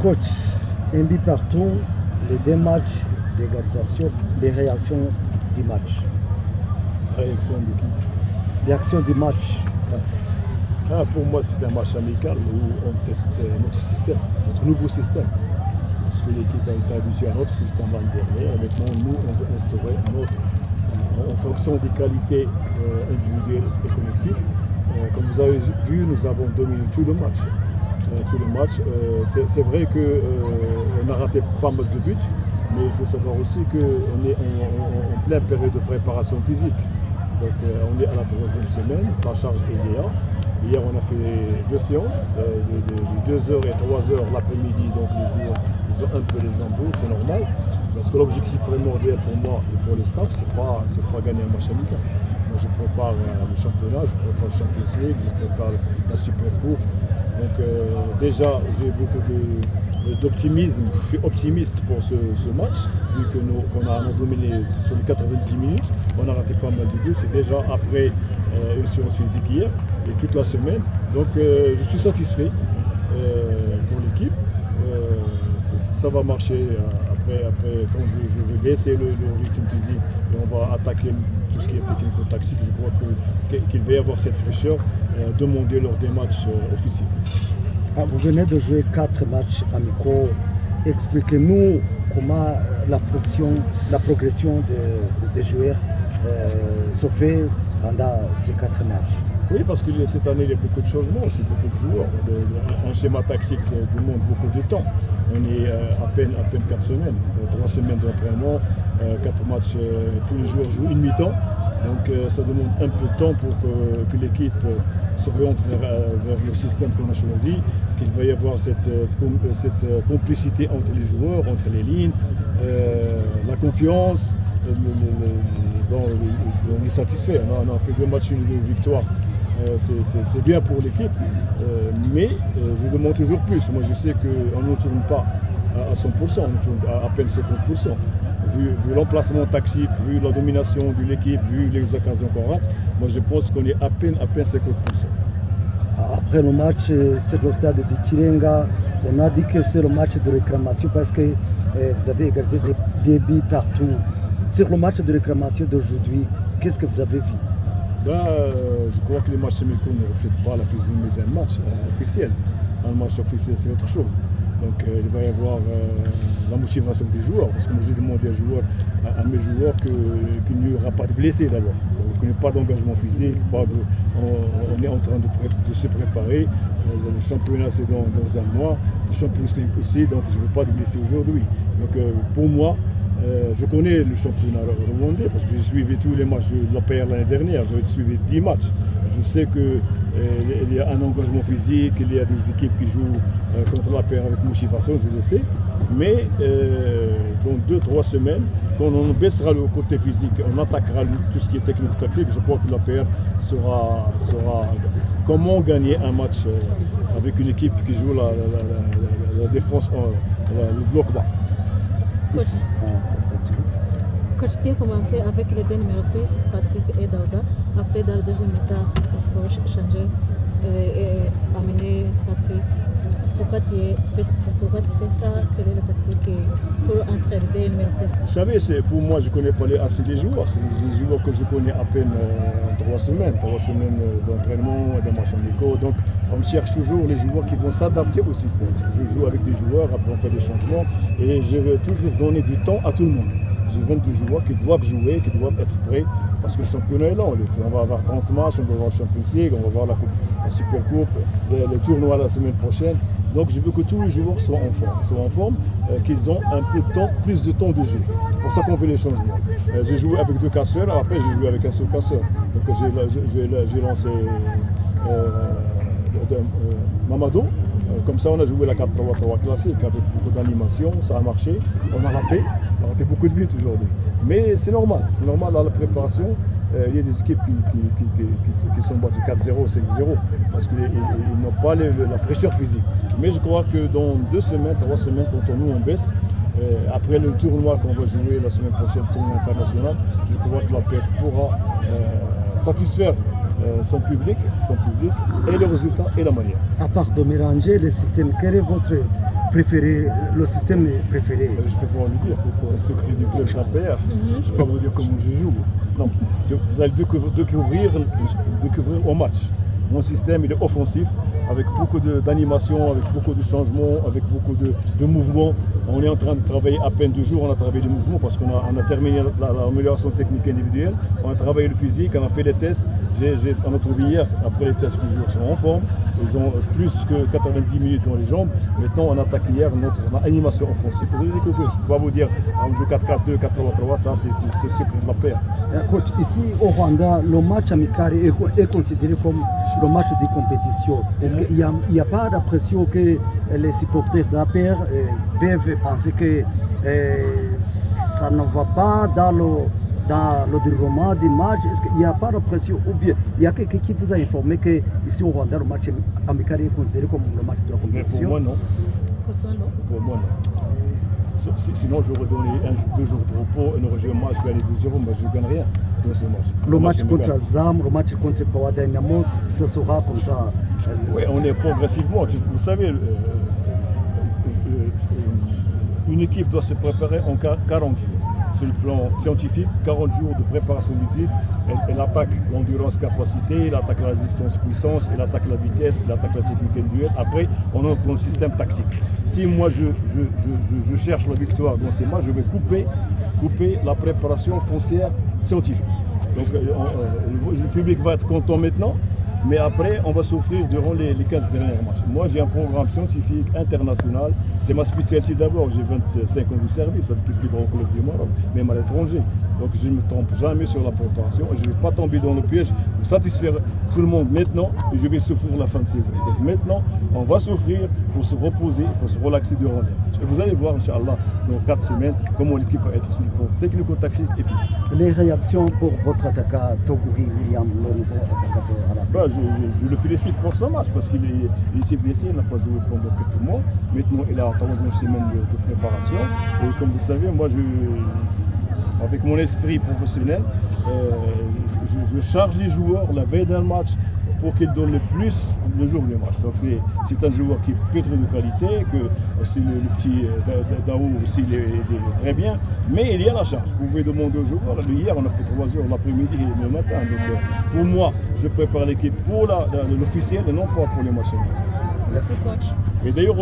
Coach, un but partout, les deux matchs d'égalisation, les réactions du match. Réaction de qui? Réaction du match. Pour moi, c'est un match amical où on teste notre système, notre nouveau système. Parce que l'équipe a été habituée à notre système l'année dernière. Maintenant, nous, on veut instaurer un autre en fonction des qualités individuelles et collectives. Comme vous avez vu, nous avons dominé tout le match. C'est vrai qu'on a raté pas mal de buts, mais il faut savoir aussi qu'on est en pleine période de préparation physique. Donc on est à la 3e semaine, la charge est là. Hier on a fait 2 séances, de 2h et 3h l'après-midi, donc les joueurs ils ont un peu les jambes, c'est normal. Parce que l'objectif primordial pour moi et pour le staff, c'est pas gagner un match amical. Moi je prépare le championnat, je prépare le Champions League, je prépare la Super Coupe. Donc déjà j'ai beaucoup d'optimisme, je suis optimiste pour ce match, vu qu'on a dominé sur les 90 minutes, on a raté pas mal de buts, c'est déjà après une séance physique hier et toute la semaine. Donc je suis satisfait pour l'équipe. Ça va marcher après quand je vais baisser le rythme physique et on va attaquer tout ce qui est technico-tactique. Je crois qu'il va y avoir cette fraîcheur demandée lors des matchs officiels. Vous venez de jouer 4 matchs amicaux. Expliquez-nous comment la progression des joueurs se fait pendant ces 4 matchs. Oui, parce que cette année, il y a beaucoup de changements, aussi beaucoup de joueurs. Un schéma tactique demande beaucoup de temps. On est à peine 4 semaines, 3 semaines d'entraînement, 4 matchs, tous les joueurs jouent une mi-temps. Donc ça demande un peu de temps pour que l'équipe s'oriente vers le système qu'on a choisi, qu'il va y avoir cette complicité entre les joueurs, entre les lignes, la confiance. On est satisfait, on a fait 2 matchs, 2 victoires. C'est bien pour l'équipe, mais je demande toujours plus. Moi je sais qu'on ne tourne pas à 100%, on tourne à peine 50%. Vu l'emplacement tactique, vu la domination de l'équipe, vu les occasions qu'on rate, moi je pense qu'on est à peine 50%. Après le match sur le stade de Chirenga, on a dit que c'est le match de réclamation parce que vous avez égalisé des buts partout. Sur le match de réclamation d'aujourd'hui, qu'est-ce que vous avez vu? Je crois que les matchs amicaux ne reflètent pas la physionomie d'un match officiel. Un match officiel, c'est autre chose. Donc il va y avoir la motivation des joueurs, parce que moi j'ai demandé à mes joueurs qu'il n'y aura pas de blessés d'abord, qu'il n'y ait pas d'engagement physique, on est en train de se préparer. Le championnat c'est dans un mois, le Champions League aussi, donc je ne veux pas de blessés aujourd'hui. Donc pour moi, je connais le championnat rwandais parce que j'ai suivi tous les matchs de l'APR l'année dernière, j'ai suivi 10 matchs. Je sais qu'il y a un engagement physique, il y a des équipes qui jouent contre l'APR avec motivation, je le sais. Mais dans 2-3 semaines, quand on baissera le côté physique, on attaquera tout ce qui est technique-tactique, je crois que l'APR saura comment gagner un match avec une équipe qui joue la défense, le bloc bas. Coach, tu as commencé avec les deux numéro 6, Patrick et Daouda. Après, dans le deuxième état, il faut changer et amener Patrick. Pourquoi tu fais ça? Quelle est la tactique pour entrer les deux numéro 6? Vous savez, pour moi, je ne connais pas assez les joueurs. C'est des joueurs que je connais à peine en 3 semaines. 3 semaines d'entraînement, des matchs amicaux. Donc, on cherche toujours les joueurs qui vont s'adapter au système. Je joue avec des joueurs, après on fait des changements. Et je veux toujours donner du temps à tout le monde. J'ai 22 joueurs qui doivent jouer, qui doivent être prêts, parce que le championnat est là. On va avoir 30 matchs, on va voir le Champions League, on va voir la Super Coupe, le tournoi la semaine prochaine. Donc je veux que tous les joueurs soient en forme, qu'ils ont un peu de temps, plus de temps de jeu. C'est pour ça qu'on fait les changements. J'ai joué avec 2 casseurs, après j'ai joué avec un seul casseur. Donc j'ai lancé Mamadou. Comme ça, on a joué la 4-3-3 classique avec beaucoup d'animation, ça a marché. On a raté beaucoup de buts aujourd'hui. Mais c'est normal dans la préparation. Il y a des équipes qui sont battues 4-0, 5-0 parce qu'ils n'ont pas la fraîcheur physique. Mais je crois que dans 2 semaines, 3 semaines, quand on baisse, après le tournoi qu'on va jouer la semaine prochaine, le tournoi international, je crois que la PEC pourra satisfaire son public et le résultat et la manière. À part de mélanger les systèmes, quelle est votre préféré, le système préféré? Je peux pas le dire, c'est le secret du club d'APR. Je ne peux pas vous dire comment je joue. Non, vous allez découvrir au match. Mon système, il est offensif, avec beaucoup d'animation, avec beaucoup de changements, avec beaucoup de mouvements. On est en train de travailler à peine 2 jours, on a travaillé les mouvements parce qu'on a terminé l'amélioration technique individuelle. On a travaillé le physique, on a fait les tests. On a trouvé hier, après les tests, que les joueurs sont en forme. Ils ont plus que 90 minutes dans les jambes. Maintenant, on attaque hier notre animation offensive. Vous allez découvrir, je ne peux pas vous dire, on joue 4-4-2, 4-3-3, ça c'est le secret de la paire. Coach, ici au Rwanda, le match amical est considéré comme le match de compétition. Est-ce qu'il n'y a pas d'impression que les supporters d'APR peuvent penser que ça ne va pas dans le déroulement du match? Est-ce qu'il n'y a pas d'impression, ou bien il y a quelqu'un qui vous a informé que ici au Rwanda, le match amical est considéré comme le match de la compétition? Mais pour moi, non. Pour toi, non. Pour moi, non. Sinon, j'aurais donné 2 jours de repos, on aurait joué un match, gagné 2-0, mais je ne gagne rien dans ce match. Le match contre Zam, le match contre Power Dynamos, ce sera comme ça. Oui, on est progressivement. Vous savez, une équipe doit se préparer en 40 jours. Sur le plan scientifique, 40 jours de préparation physique, elle attaque l'endurance capacité, elle attaque la résistance puissance, elle attaque la vitesse, elle attaque la technique individuelle. Après, on entre dans le système tactique. Si moi je cherche la victoire dans ces matchs, je vais couper la préparation foncière scientifique. Donc le public va être content maintenant, mais après on va souffrir durant les 15 derniers matchs. Moi j'ai un programme scientifique international, c'est ma spécialité d'abord, j'ai 25 ans de service avec les plus grands clubs du Maroc, même à l'étranger. Donc je ne me trompe jamais sur la préparation, je ne vais pas tomber dans le piège de satisfaire tout le monde maintenant et je vais souffrir la fin de saison. Donc maintenant on va souffrir pour se reposer, pour se relaxer durant les matchs. Et vous allez voir, Inch'Allah, dans 4 semaines, comment l'équipe va être sur le plan technico-tactique et physique. Les réactions pour votre attaquant Toguri William, le nouveau attaquant de bah, je le félicite pour ce match parce qu'il était blessé, il n'a pas joué pendant quelques mois. Maintenant, il est à la 3e semaine de préparation. Et comme vous savez, moi, avec mon esprit professionnel, je charge les joueurs la veille d'un match pour qu'ils donnent le plus le jour du match. Donc c'est un joueur qui est pétri de qualité, que aussi le petit Daou aussi il est très bien, mais il y a la charge. Vous pouvez demander aux joueurs, hier on a fait 3 heures l'après-midi et le matin. Donc pour moi, je prépare l'équipe pour l'officiel et non pas pour les matchs. Merci coach. Et d'ailleurs,